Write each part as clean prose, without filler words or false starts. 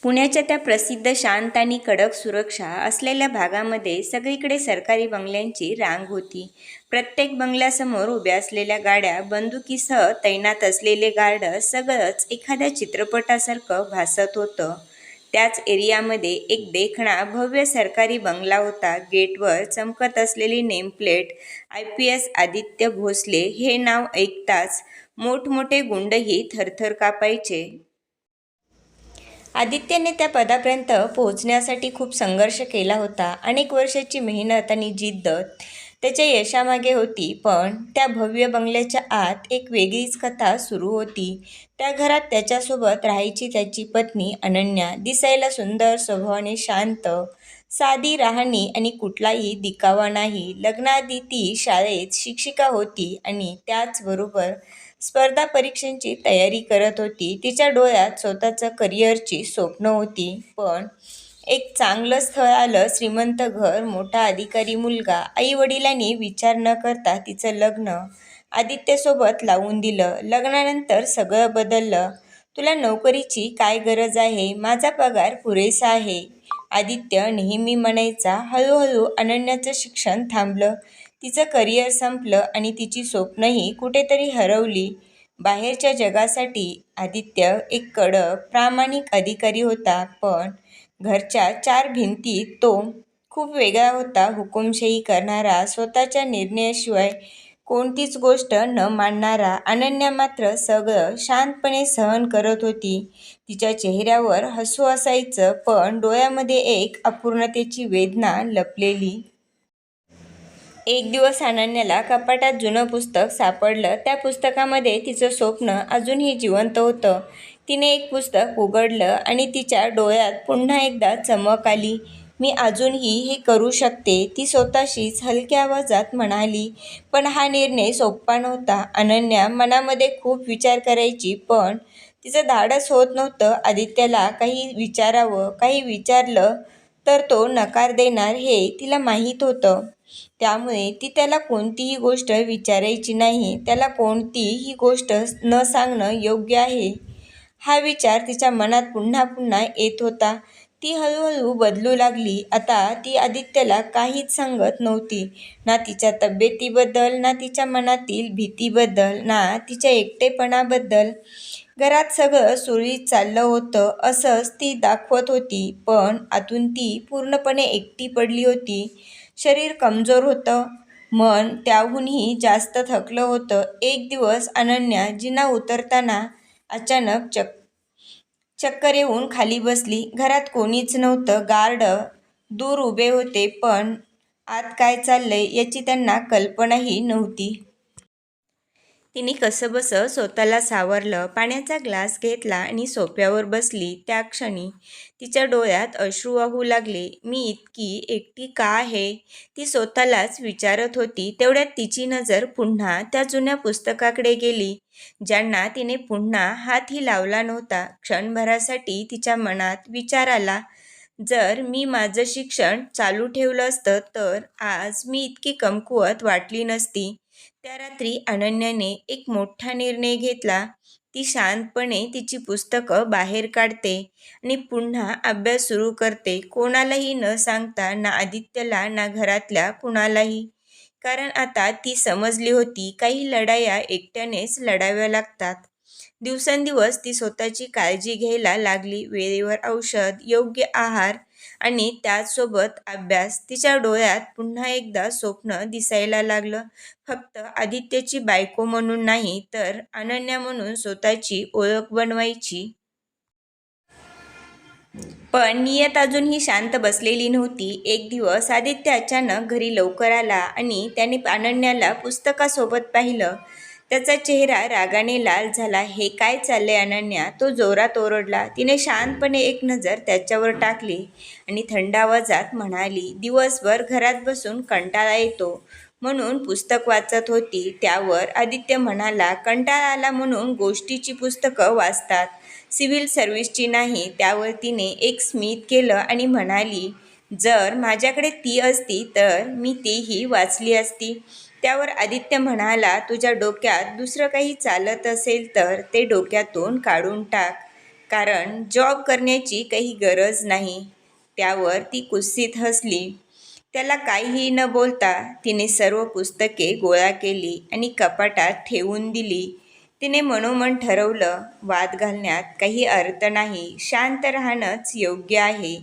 पुण्याच्या त्या प्रसिद्ध शांत आणि कडक सुरक्षा असलेल्या भागामध्ये सगळीकडे सरकारी बंगल्यांची रांग होती. प्रत्येक बंगल्यासमोर उभ्या असलेल्या गाड्या, बंदुकीसह तैनात असलेले गार्ड, सगळंच एखाद्या चित्रपटासारखं भासत होतं. त्याच एरियामध्ये एक देखणा भव्य सरकारी बंगला होता. गेटवर चमकत असलेली नेमप्लेट IPS आदित्य भोसले हे नाव ऐकताच मोठमोठे गुंडही थरथर कापायचे. आदित्यने त्या पदापर्यंत पोहोचण्यासाठी खूप संघर्ष केला होता. अनेक वर्षाची मेहनत आणि जिद्द त्याच्या यशामागे होती. पण त्या भव्य बंगल्याच्या आत एक वेगळीच कथा सुरू होती. त्या घरात त्याच्यासोबत राहायची त्याची पत्नी अनन्या. दिसायला सुंदर, स्वभावाने शांत, साधी राहणी आणि कुठलाही दिखावा नाही. लग्नाआधी ती शाळेत शिक्षिका होती आणि त्याचबरोबर स्पर्धा परीक्षांची तयारी करत होती. तिच्या डोळ्यात स्वतःचं करिअरची स्वप्न होती. पण एक चांगलं स्थळ आलं, श्रीमंत घर, मोठा अधिकारी मुलगा. आई-वडिलांनी विचार न करता तिचं लग्न आदित्यसोबत लावून दिलं. लग्नानंतर सगळं बदललं. तुला नोकरीची काय गरज आहे? माझा पगार पुरेसा आहे, आदित्य नेहमी म्हणायचा. हळूहळू अनन्याचं शिक्षण थांबलं, तिचं करिअर संपलं आणि तिची स्वप्नही कुठेतरी हरवली. बाहेरच्या जगासाठी आदित्य एक कडक, प्रामाणिक अधिकारी होता. पण घरच्या चार भिंतीत तो खूप वेगळा होता. हुकूमशाही करणारा, स्वतःच्या निर्णयाशिवाय कोणतीच गोष्ट न मानणारा. अनन्या मात्र सगळं शांतपणे सहन करत होती. तिच्या चेहऱ्यावर हसू असायचं, पण डोळ्यामध्ये एक अपूर्णतेची वेदना लपलेली. एक दिवस अनन्याला कपाटात जुनं पुस्तक सापडलं. त्या पुस्तकामध्ये तिचं स्वप्न अजूनही जिवंत होतं. तिने एक पुस्तक उघडलं आणि तिच्या डोळ्यात पुन्हा एकदा चमक आली. मी अजूनही हे करू शकते, ती स्वतःशीच हलक्या आवाजात म्हणाली. पण हा निर्णय सोपा नव्हता. अनन्या मनामध्ये खूप विचार करायची, पण तिचं धाडस होत नव्हतं. आदित्यला काही विचारावं, काही विचारलं तर तो नकार देणार हे तिला माहीत होतं. त्यामुळे ती त्याला कोणतीही गोष्ट विचारायची नाही. त्याला कोणतीही गोष्ट न सांगणं योग्य आहे, हा विचार तिच्या मनात पुन्हा पुन्हा येत होता. ती हळूहळू बदलू लागली. आता ती आदित्यला काहीच सांगत नव्हती. ना तिच्या तब्येतीबद्दल, ना तिच्या मनातील भीतीबद्दल, ना तिच्या एकटेपणाबद्दल. घरात सगळं सुरळीत चाललं होतं असंच ती दाखवत होती, पण आतून ती पूर्णपणे एकटी पडली होती. शरीर कमजोर होतं, मन त्याहूनही जास्त थकलं होतं. एक दिवस अनन्या जिना उतरताना अचानक चक्कर येऊन खाली बसली. घरात कोणीच नव्हतं. गार्ड दूर उभे होते, पण आत काय चाललंय याची त्यांना कल्पनाही नव्हती. तिने कसंबसं स्वतःला सावरलं, पाण्याचा ग्लास घेतला आणि सोफ्यावर बसली. त्या क्षणी तिच्या डोळ्यात अश्रू वाहू लागले. मी इतकी एकटी का आहे, ती स्वतःलाच विचारत होती. तेवढ्यात तिची नजर पुन्हा त्या जुन्या पुस्तकाकडे गेली, ज्यांना तिने पुन्हा हातही लावला नव्हता. क्षणभरासाठी तिच्या मनात विचार आला, जर मी माझं शिक्षण चालू ठेवलं असतं तर आज मी इतकी कमकुवत वाटली नसती. त्या रात्री अनन्याने एक मोठा निर्णय घेतला. ती शांतपणे तिची पुस्तकं बाहेर काढते आणि पुन्हा अभ्यास सुरू करते, कोणालाही न सांगता, ना आदित्यला ना घरातल्या कुणालाही. कारण आता ती समजली होती, काही लढाया एकट्यानेच लढाव्या लागतात. दिवसेंदिवस ती स्वतःची काळजी घ्यायला लागली. वेळेवर औषध, योग्य आहार आणि त्याचसोबत अभ्यास. तिच्या डोळ्यात पुन्हा एकदा स्वप्न दिसायला लागलं. फक्त आदित्यची बायको म्हणून नाही, तर अनन्या म्हणून स्वतःची ओळख बनवायची. पण नियत अजूनही शांत बसलेली नव्हती. एक दिवस आदित्य अचानक घरी लवकर आला आणि त्याने अनन्याला पुस्तकासोबत पाहिलं. त्याचा चेहरा रागाने लाल झाला. हे काय चाललंय अनन्या, तो जोरात ओरडला. तिने शांतपणे एक नजर त्याच्यावर टाकली आणि थंड आवाजात म्हणाली, दिवसभर घरात बसून कंटाळा येतो म्हणून पुस्तक वाचत होती. त्यावर आदित्य म्हणाला, कंटाळा आला म्हणून गोष्टीची पुस्तकं वाचतात, सिव्हिल सर्व्हिसची नाही. त्यावर तिने एक स्मित केलं आणि म्हणाली, जर माझ्याकडे ती असती तर मी तीही वाचली असती. त्यावर आदित्य म्हणाला, तुझ्या डोक्यात दुसरं काही चालत असेल तर ते डोक्यातून काढून टाक. कारण जॉब करण्याची काही गरज नाही. त्यावर ती कुत्सित हसली. त्याला काहीही न बोलता तिने सर्व पुस्तके गोळा केली आणि कपाटात ठेवून दिली. तिने मनोमन ठरवलं, वाद घालण्यात काही अर्थ नाही, शांत राहणंच योग्य आहे.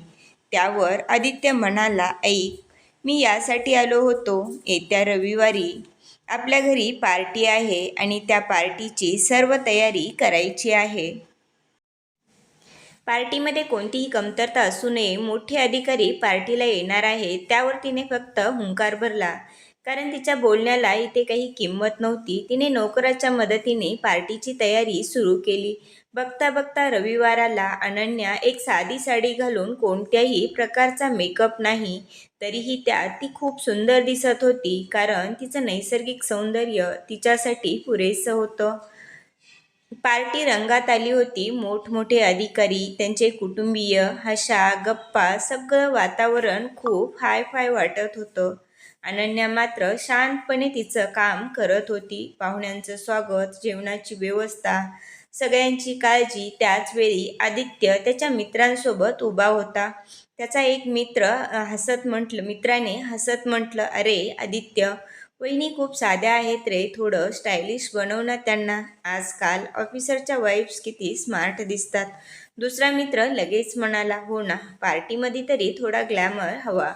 त्यावर आदित्य म्हणाला, ऐक, मी यासाठी आलो होतो. येत्या रविवारी आपल्या घरी पार्टी आहे आणि त्या पार्टीची सर्व तयारी करायची आहे. पार्टीमध्ये कोणतीही कमतरता असू नये. मोठे अधिकारी पार्टीला येणार आहेत. त्यावर तिने फक्त हुंकार भरला, कारण तिच्या बोलण्याला इथे काही किंमत नव्हती. तिने नोकराच्या मदतीने पार्टीची तयारी सुरू केली. बघता बघता रविवाराला अनन्या एक साधी साडी घालून, कोणत्याही प्रकारचा मेकअप नाही, तरीही त्यात ती खूप सुंदर दिसत होती, कारण तिचं नैसर्गिक सौंदर्य तिच्यासाठी पुरेसं होतं. पार्टी रंगात आली होती. मोठमोठे अधिकारी, त्यांचे कुटुंबीय, हशा गप्पा, सगळं वातावरण खूप हाय फाय वाटत होतं. अनन्या मात्र शांतपणे तिचं काम करत होती. पाहुण्यांचं स्वागत, जेवणाची व्यवस्था, सगळ्यांची काळजी. त्याचवेळी आदित्य त्याच्या मित्रांसोबत उभा होता. त्याचा एक मित्राने हसत म्हटलं, अरे आदित्य, वहिनी खूप साध्या आहेत रे, थोडं स्टायलिश बनव ना त्यांना. आजकाल ऑफिसरच्या वाईफ्स किती स्मार्ट दिसतात. दुसरा मित्र लगेच म्हणाला, हो ना, पार्टीमध्ये तरी थोडा ग्लॅमर हवा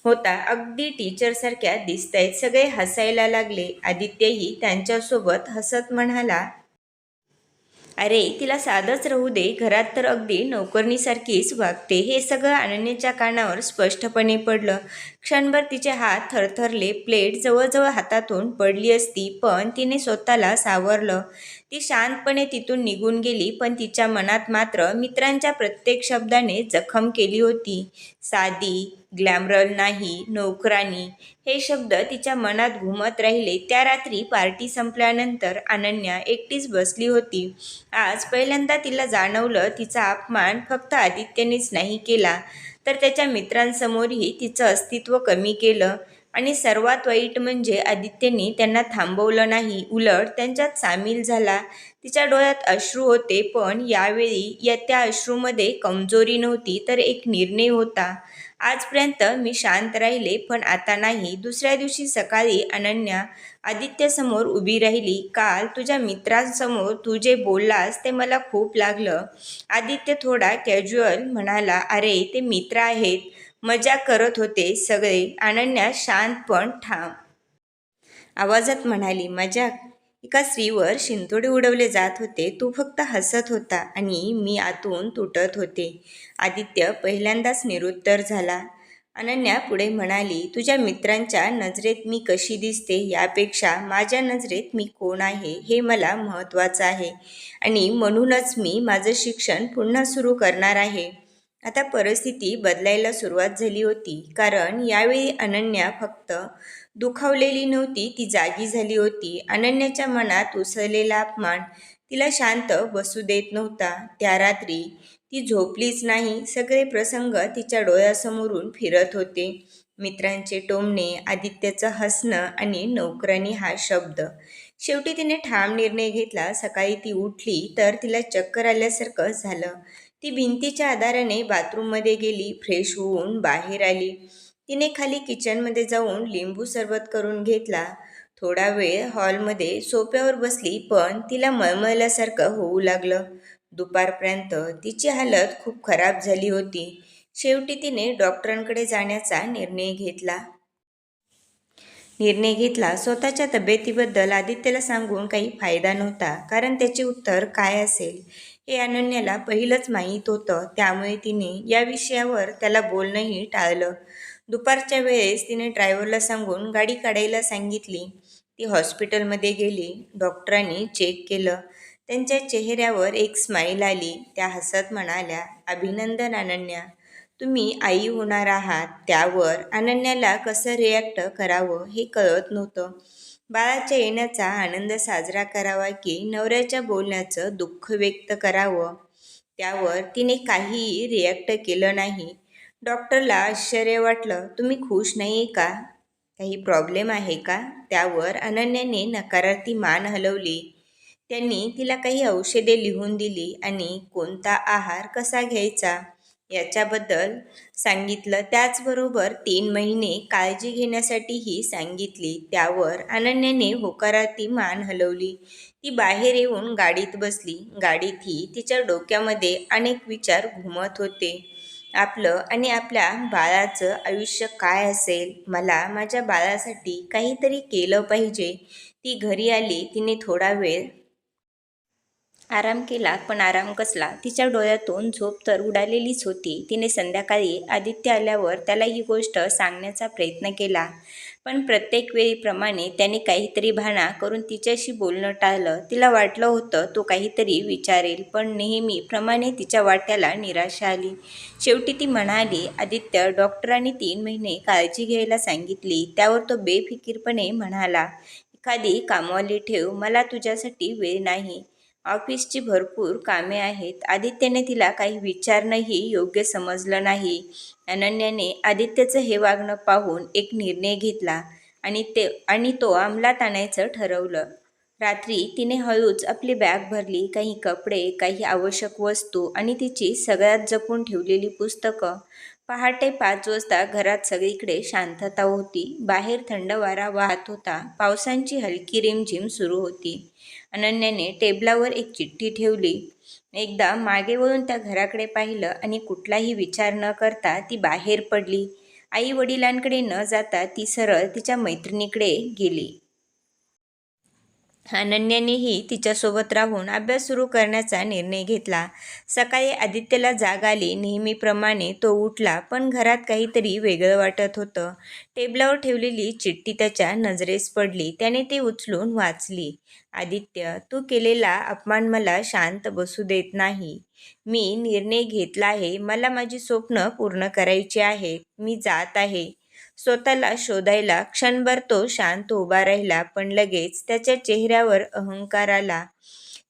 होता. अगदी टीचरसारख्या दिसतायत. सगळे हसायला लागले. आदित्यही त्यांच्यासोबत हसत म्हणाला, अरे तिला साधंच राहू दे, घरात तर अगदी नोकरणीसारखीच वागते. हे सगळं अनन्याच्या कानावर स्पष्टपणे पडलं. क्षणभर तिचे हात थरथरले. प्लेट जवळजवळ हातातून पडली असती, पण तिने स्वतःला सावरलं. ती शांतपणे तिथून निघून गेली, पण तिच्या मनात मात्र मित्रांच्या प्रत्येक शब्दाने जखम केली होती. साधी, ग्लॅमरल नाही, नोकरानी, हे शब्द तिच्या मनात घुमत राहिले. त्या रात्री पार्टी संपल्यानंतर अनन्या एकटीच बसली होती. आज पहिल्यांदा तिला जाणवलं, तिचा अपमान फक्त आदित्यनेच नाही केला, तर त्याच्या मित्रांसमोरही तिचं अस्तित्व कमी केलं. आणि सर्वात वाईट म्हणजे आदित्यने त्यांना थांबवलं नाही, उलट त्यांच्यात सामील झाला. तिच्या डोळ्यात अश्रू होते, पण यावेळी त्या अश्रूमध्ये कमजोरी नव्हती, तर एक निर्णय होता. आजपर्यंत मी शांत राहिले, पण आता नाही. दुसऱ्या दिवशी सकाळी अनन्या आदित्यसमोर उभी राहिली. काल तुझ्या मित्रांसमोर तू जे बोललास ते मला खूप लागलं. आदित्य थोडा कॅज्युअल म्हणाला, अरे ते मित्र आहेत, मजा करत होते सगळे. अनन्या शांत पण ठाम आवाजात म्हणाली, मजाक? एका स्त्रीवर शिंतोडे उडवले जात होते. तू फक्त हसत होता आणि मी आतून तुटत होते. आदित्य पहिल्यांदाच निरुत्तर झाला. अनन्या पुढे म्हणाली, तुझ्या मित्रांच्या नजरेत मी कशी दिसते यापेक्षा माझ्या नजरेत मी कोण आहे हे मला महत्त्वाचं आहे. आणि म्हणूनच मी माझं शिक्षण पुन्हा सुरू करणार आहे. आता परिस्थिती बदलायला सुरुवात झाली होती, कारण यावेळी अनन्या फक्त दुखावलेली नव्हती, ती जागी झाली होती. अनन्याच्या मनात उसळलेला अपमान तिला शांत बसू देत नव्हता. त्या रात्री ती झोपलीच नाही. सगळे प्रसंग तिच्या डोळ्यासमोरून फिरत होते. मित्रांचे टोमणे, आदित्यचं हसणं आणि नोकरानी हा शब्द. शेवटी तिने ठाम निर्णय घेतला. सकाळी ती उठली तर तिला चक्कर आल्यासारखं झालं. ती भिंतीच्या आधाराने बाथरूममध्ये गेली. फ्रेश होऊन बाहेर आली. तिने खाली किचनमध्ये जाऊन लिंबू सरबत करून घेतला. थोडा वेळ हॉलमध्ये सोफ्यावर बसली, पण तिला मळमळल्यासारखं होऊ लागलं. दुपारपर्यंत तिची हालत खूप खराब झाली होती. शेवटी तिने डॉक्टरांकडे जाण्याचा निर्णय घेतला. स्वतःच्या तब्येतीबद्दल आदित्यला सांगून काही फायदा नव्हता, कारण त्याचे उत्तर काय असेल हे अनन्याला पहिलंच माहीत होतं. त्यामुळे तिने या विषयावर त्याला बोलणंही टाळलं. दुपारच्या वेळेस तिने ड्रायव्हरला सांगून गाडी काढायला सांगितली. ती हॉस्पिटलमध्ये गेली. डॉक्टरांनी चेक केलं. त्यांच्या चेहऱ्यावर एक स्माईल आली. त्या हसत म्हणाल्या, अभिनंदन अनन्या, तुम्ही आई होणार आहात. त्यावर अनन्याला कसं रिॲक्ट करावं हे कळत नव्हतं. बाळाच्या येण्याचा आनंद साजरा करावा की नवऱ्याच्या बोलण्याचं दुःख व्यक्त करावं, त्यावर तिने काहीही रिॲक्ट केलं नाही. डॉक्टरला आश्चर्य वाटलं. तुम्ही खुश नाही आहे का? काही प्रॉब्लेम आहे का? त्यावर अनन्याने नकारार्थी मान हलवली. त्यांनी तिला काही औषधे लिहून दिली आणि कोणता आहार कसा घ्यायचा याच्याबद्दल सांगितलं. त्याचबरोबर 3 महिने काळजी घेण्यासाठीही सांगितली. त्यावर अनन्याने होकारार्थी मान हलवली. ती बाहेर येऊन गाडीत बसली. गाडीतही तिच्या डोक्यामध्ये अनेक विचार घुमत होते. आपलं आणि आपल्या बाळाचं आयुष्य काय असेल? मला माझ्या बाळासाठी काहीतरी केलं पाहिजे. ती घरी आली. तिने थोडा वेळ आराम केला, पण आराम कसला? तिच्या डोळ्यातून झोप तर उडालेलीच होती. तिने संध्याकाळी आदित्य आल्यावर त्याला ही गोष्ट सांगण्याचा प्रयत्न केला, पण प्रत्येक वेळीप्रमाणे त्याने काहीतरी बहाणा करून तिच्याशी बोलणं टाळलं. तिला वाटलं होतं तो काहीतरी विचारेल, पण नेहमीप्रमाणे तिच्या वाट्याला निराशा आली. शेवटी ती म्हणाली, आदित्य, डॉक्टरांनी 3 महिने काळजी घ्यायला सांगितली. त्यावर तो बेफिकीरपणे म्हणाला, एखादी कामवाली ठेव, मला तुझ्यासाठी वेळ नाही. ऑफिसची भरपूर कामे आहेत. आदित्यने तिला काही विचारणंही योग्य समजलं नाही. अनन्याने आदित्यचं हे वागणं पाहून एक निर्णय घेतला आणि तो अंमलात आणायचं ठरवलं. रात्री तिने हळूच आपली बॅग भरली. काही कपडे, काही आवश्यक वस्तू आणि तिची सगळ्यात जपून ठेवलेली पुस्तकं. पहाटे 5 वाजता घरात सगळीकडे शांतता होती. बाहेर थंड वारा वाहत होता. पावसाची हलकी रिमझिम सुरू होती. अनन्याने टेबलावर एक चिठ्ठी ठेवली. एकदा मागे वळून त्या घराकडे पाहिलं आणि कुठलाही विचार न करता ती बाहेर पडली. आई वडिलांकडे न जाता ती सरळ तिच्या मैत्रिणीकडे गेली. अनन्यानेही तिच्यासोबत राहून अभ्यास सुरू करण्याचा निर्णय घेतला. सकाळी आदित्यला जाग आली. नेहमीप्रमाणे तो उठला, पण घरात काहीतरी वेगळं वाटत होतं. टेबलावर ठेवलेली चिठ्ठी त्याच्या नजरेस पडली. त्याने ती उचलून वाचली. आदित्य, तू केलेला अपमान मला शांत बसू देत नाही. मी निर्णय घेतला आहे. मला माझी स्वप्न पूर्ण करायची आहेत. मी जात आहे. स्वतःला शोधायला. क्षणभर तो शांत उभा राहिला, पण लगेच त्याच्या चेहऱ्यावर अहंकार आला.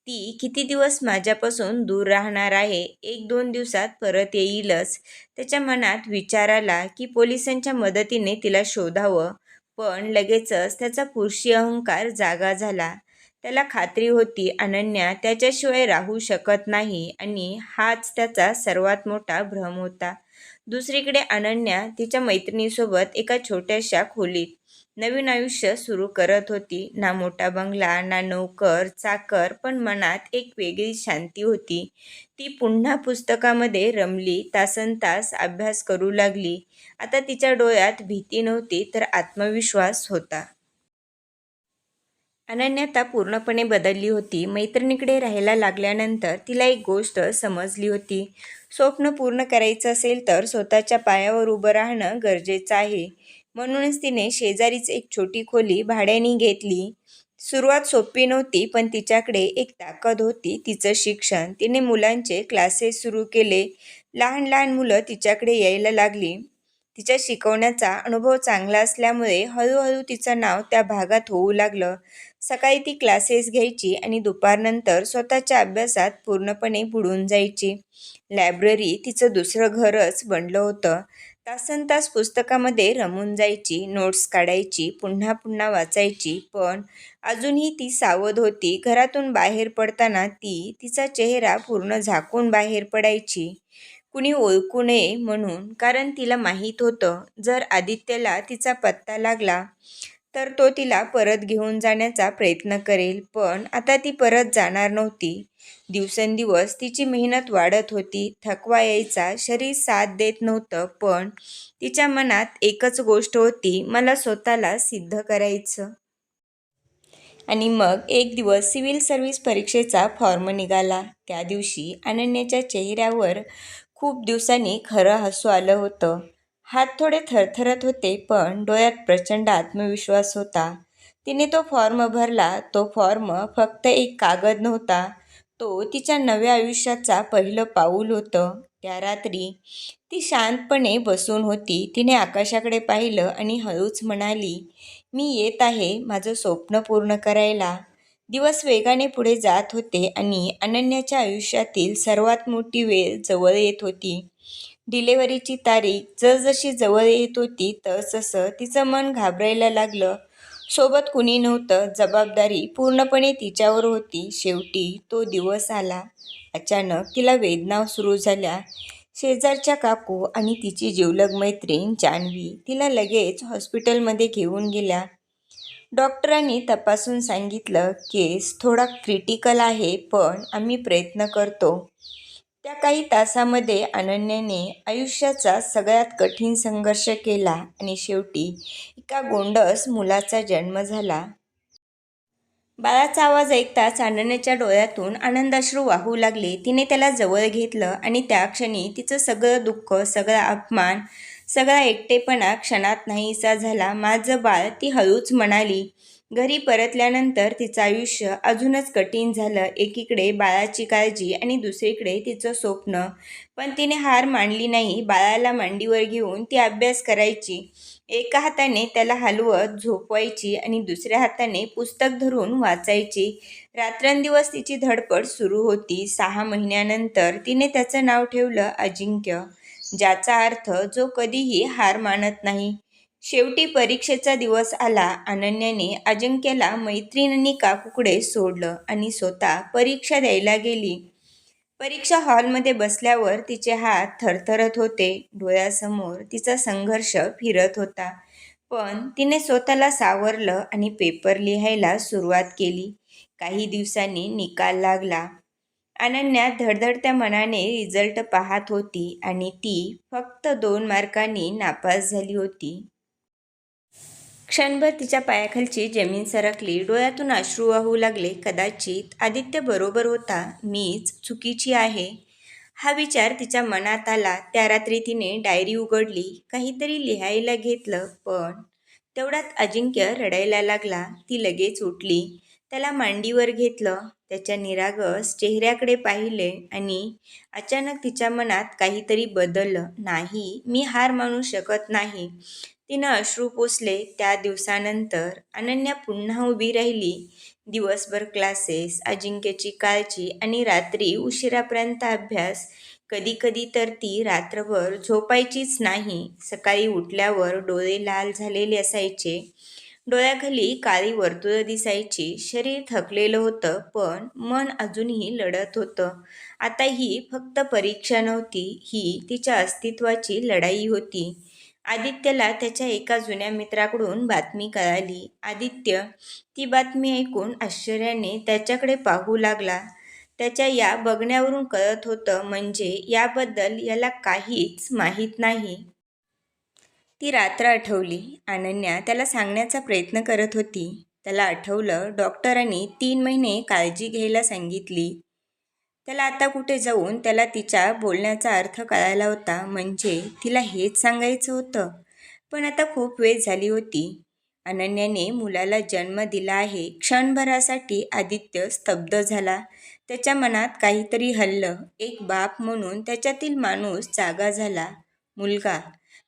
ती किती दिवस माझ्यापासून दूर राहणार आहे? 1-2 दिवसात परत येईलच. त्याच्या मनात विचार आला की पोलिसांच्या मदतीने तिला शोधावं, पण लगेचच त्याचा पुरुषी अहंकार जागा झाला. त्याला खात्री होती अनन्या त्याच्याशिवाय राहू शकत नाही आणि हाच त्याचा सर्वात मोठा भ्रम होता. दुसरीकडे अनन्या तिच्या मैत्रिणीसोबत एका छोट्याशा खोलीत नवीन आयुष्य सुरू करत होती. ना मोठा बंगला, ना नोकर चाकर, पण मनात एक वेगळी शांती होती. ती पुन्हा पुस्तकामध्ये रमली. तासनतास अभ्यास करू लागली. आता तिच्या डोळ्यात भीती नव्हती, तर आत्मविश्वास होता. अनन्या आता पूर्णपणे बदलली होती. मैत्रिणीकडे राहायला लागल्यानंतर तिला एक गोष्ट समजली होती. स्वप्न पूर्ण करायचं असेल तर स्वतःच्या पायावर उभं राहणं गरजेचं आहे. म्हणूनच तिने शेजारीच एक छोटी खोली भाड्याने घेतली. सुरुवात सोपी नव्हती, पण तिच्याकडे एक ताकद होती, तिचं शिक्षण. तिने मुलांचे क्लासेस सुरू केले. लहान लहान मुलं तिच्याकडे यायला लागली. तिच्या शिकवण्याचा अनुभव चांगला असल्यामुळे हळूहळू तिचं नाव त्या भागात होऊ लागलं. सकाळी ती क्लासेस घ्यायची आणि दुपारनंतर स्वतःच्या अभ्यासात पूर्णपणे बुडून जायची. लायब्ररी तिचं दुसरं घरच बनलं होतं. तासनतास पुस्तकामध्ये रमून जायची, नोट्स काढायची, पुन्हा पुन्हा वाचायची. पण अजूनही ती सावध होती. घरातून बाहेर पडताना तिचा चेहरा पूर्ण झाकून बाहेर पडायची, कुणी ओळखू नये म्हणून. कारण तिला माहीत होतं, जर आदित्यला तिचा पत्ता लागला तर तो तिला परत घेऊन जाण्याचा प्रयत्न करेल. पण आता ती परत जाणार नव्हती. दिवसेंदिवस तिची मेहनत वाढत होती. थकवा यायचा, शरीर साथ देत नव्हतं, पण तिच्या मनात एकच गोष्ट होती, मला स्वतःला सिद्ध करायचं. आणि मग एक दिवस सिव्हिल सर्व्हिस परीक्षेचा फॉर्म निघाला. त्या दिवशी अनन्याच्या चेहऱ्यावर खूप दिवसांनी खरं हसू आलं होतं. हात थोडे थरथरत होते, पण डोळ्यात प्रचंड आत्मविश्वास होता. तिने तो फॉर्म भरला. तो फॉर्म फक्त एक कागद नव्हता, तो तिच्या नव्या आयुष्याचा पहिलं पाऊल होतं. त्या रात्री ती शांतपणे बसून होती. तिने आकाशाकडे पाहिलं आणि हळूच म्हणाली, मी येत आहे माझं स्वप्न पूर्ण करायला. दिवस वेगाने पुढे जात होते आणि अनन्याच्या आयुष्यातील सर्वात मोठी वेळ जवळ येत होती. डिलिव्हरीची तारीख जसजशी जवळ येत होती तसतसं तिचं मन घाबरायला लागलं. सोबत कुणी नव्हतं. जबाबदारी पूर्णपणे तिच्यावर होती. शेवटी तो दिवस आला. अचानक तिला वेदना सुरू झाल्या. शेजारच्या काकू आणि तिची जिवलग मैत्रीण जान्हवी तिला लगेच हॉस्पिटलमध्ये घेऊन गेल्या. डॉक्टरांनी तपासून सांगितलं, केस थोडा क्रिटिकल आहे, पण आम्ही प्रयत्न करतो. त्या काही तासामध्ये अनन्याने आयुष्याचा सगळ्यात कठीण संघर्ष केला आणि शेवटी एका गोंडस मुलाचा जन्म झाला. बाळाचा आवाज ऐकताच अनन्याच्या डोळ्यातून आनंदाश्रू वाहू लागले. तिने त्याला जवळ घेतलं आणि त्या क्षणी तिचं सगळं दुःख, सगळा अपमान, सगळा एकटेपणा क्षणात नाहीसा झाला. माझं बाळ, ती हळूच म्हणाली. घरी परतल्यानंतर तिचं आयुष्य अजूनच कठीण झालं. एकीकडे बाळाची काळजी आणि दुसरीकडे तिचं स्वप्न. पण तिने हार मानली नाही. बाळाला मांडीवर घेऊन ती अभ्यास करायची. एका हाताने त्याला हलवत झोपवायची आणि दुसऱ्या हाताने पुस्तक धरून वाचायची. रात्रंदिवस तिची धडपड सुरू होती. 6 महिन्यानंतर तिने त्याचं नाव ठेवलं अजिंक्य, ज्याचा अर्थ जो कधीही हार मानत नाही. शेवटी परीक्षेचा दिवस आला. अनन्याने अजिंक्यला मैत्रिणींनी काकूकडे सोडलं आणि स्वतः परीक्षा द्यायला गेली. परीक्षा हॉलमध्ये बसल्यावर तिचे हात थरथरत होते. डोळ्यासमोर तिचा संघर्ष फिरत होता. पण तिने स्वतःला सावरलं आणि पेपर लिहायला सुरुवात केली. काही दिवसांनी निकाल लागला. अनन्या धडधडत्या मनाने रिझल्ट पाहत होती आणि ती फक्त 2 मार्कांनी नापास झाली होती. क्षणभर तिच्या पायाखालची जमीन सरकली. डोळ्यातून अश्रू वाहू लागले. कदाचित आदित्य बरोबर होता. मीच चुकीची आहे, हा विचार तिच्या मनात आला. त्या रात्री तिने डायरी उघडली. काहीतरी लिहायला घेतलं, पण तेवढ्यात अजिंक्य रडायला लागला. ती लगेच उठली. त्याला मांडीवर घेतलं. त्याच्या निरागस चेहऱ्याकडे पाहिले आणि अचानक तिच्या मनात काहीतरी बदललं. नाही, मी हार मानू शकत नाही. तिनं अश्रू पुसले. त्या दिवसानंतर अनन्या पुन्हा उभी राहिली. दिवसभर क्लासेस, अजिंक्यची काळजी आणि रात्री उशिरापर्यंत अभ्यास. कधी कधी तर ती रात्रभर झोपायचीच नाही. सकाळी उठल्यावर डोळे लाल झालेले असायचे. डोळ्याखाली काळी वर्तुळं दिसायची. शरीर थकलेलं होतं, पण मन अजूनही लढत होतं. आता ही फक्त परीक्षा नव्हती, ही तिच्या अस्तित्वाची लढाई होती. आदित्यला त्याच्या एका जुन्या मित्राकडून बातमी कळाली. आदित्य ती बातमी ऐकून आश्चर्याने त्याच्याकडे पाहू लागला. त्याच्या या बघण्यावरून कळत होतं, म्हणजे याबद्दल याला काहीच माहीत नाही. ती रात्र आठवली. अनन्या त्याला सांगण्याचा प्रयत्न करत होती. त्याला आठवलं, डॉक्टरांनी 3 महिने काळजी घ्यायला सांगितली. त्याला आता कुठे जाऊन त्याला तिच्या बोलण्याचा अर्थ कळायला होता. म्हणजे तिला हेच सांगायचं होतं. पण आता खूप वेळ झाली होती. अनन्याने मुलाला जन्म दिला आहे. क्षणभरासाठी आदित्य स्तब्ध झाला. त्याच्या मनात काहीतरी हललं. एक बाप म्हणून त्याच्यातील माणूस जागा झाला. मुलगा,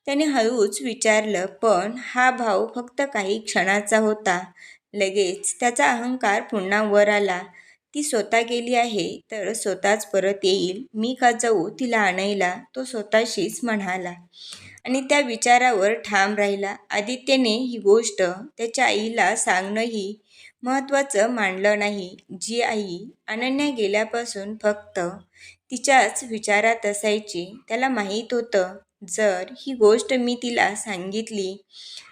त्याने हळूच विचारलं. पण हा भाव फक्त काही क्षणाचा होता. लगेच त्याचा अहंकार पुन्हा वर आला. ती स्वतः गेली आहे तर स्वतःच परत येईल. मी का जाऊ तिला आणायला, तो स्वतःशीच म्हणाला आणि त्या विचारावर ठाम राहिला. आदित्यने ही गोष्ट त्याच्या आईला सांगणंही महत्त्वाचं मानलं नाही. जी आई अनन्या गेल्यापासून फक्त तिच्याच विचारात असायची. त्याला माहीत होतं, जर ही गोष्ट मी तिला सांगितली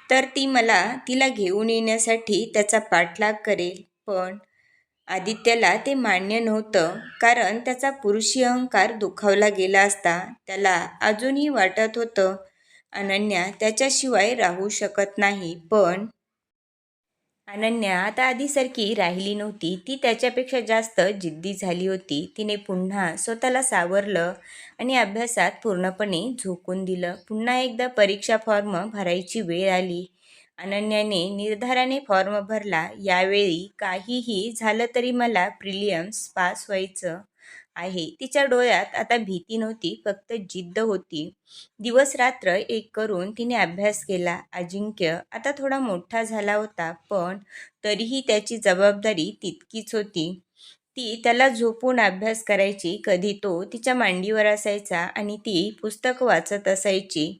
तर ती मला तिला घेऊन येण्यासाठी त्याचा पाठलाग करेल. पण आदित्यला ते मान्य नव्हतं, कारण त्याचा पुरुषी अहंकार दुखावला गेला असता. त्याला अजूनही वाटत होतं, अनन्या त्याच्याशिवाय राहू शकत नाही. पण अनन्या आता आधीसारखी राहिली नव्हती. ती त्याच्यापेक्षा जास्त जिद्दी झाली होती. तिने पुन्हा स्वतःला सावरलं आणि अभ्यासात पूर्णपणे झोकून दिलं. पुन्हा एकदा परीक्षा फॉर्म भरायची वेळ आली. अनन्याने निर्धाराने फॉर्म भरला. यावेळी काहीही झालं तरी मला प्रिलियम्स पास व्हायचं आहे. तिच्या डोळ्यात आता भीती नव्हती, फक्त जिद्द होती. दिवस रात्र एक करून तिने अभ्यास केला. अजिंक्य आता थोडा मोठा झाला होता, पण तरीही त्याची जबाबदारी तितकीच होती. ती त्याला झोपून अभ्यास करायची. कधी तो तिच्या मांडीवर असायचा आणि ती पुस्तक वाचत असायची.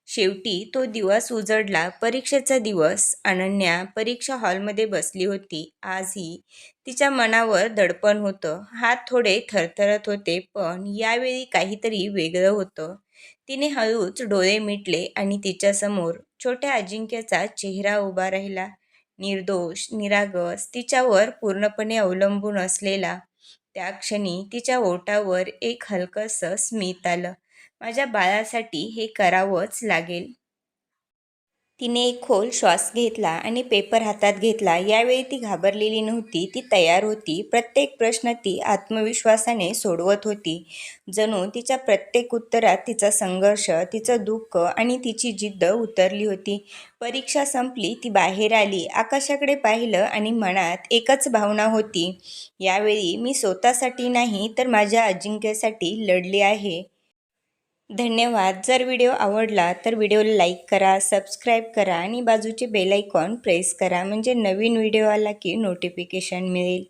शेवटी तो दिवस उजडला. परीक्षेचा दिवस. अनन्या परीक्षा हॉलमध्ये बसली होती. आजही तिच्या मनावर दडपण होतं. हात थोडे थरथरत होते, पण यावेळी काहीतरी वेगळं होतं. तिने हळूच डोळे मिटले आणि तिच्यासमोर छोट्या अजिंक्यचा चेहरा उभा राहिला. निर्दोष, निरागस, तिच्यावर पूर्णपणे अवलंबून असलेला. त्या क्षणी तिच्या ओठावर एक हलकंसं स्मित आलं. माझ्या बाळासाठी हे करावंच लागेल. तिने एक खोल श्वास घेतला आणि पेपर हातात घेतला. यावेळी ती घाबरलेली नव्हती, ती तयार होती. प्रत्येक प्रश्न ती आत्मविश्वासाने सोडवत होती. जणू तिच्या प्रत्येक उत्तरात तिचा संघर्ष, तिचं दुःख आणि तिची जिद्द उतरली होती. परीक्षा संपली, ती बाहेर आली, आकाशाकडे पाहिलं आणि मनात एकच भावना होती, यावेळी मी स्वतःसाठी नाही तर माझ्या अजिंक्यसाठी लढले आहे. धन्यवाद. जर व्हिडिओ आवडला तर व्हिडिओला लाईक करा, सबस्क्राईब करा आणि बाजूचे बेल आयकॉन प्रेस करा, म्हणजे नवीन व्हिडिओ आला की नोटिफिकेशन मिळेल.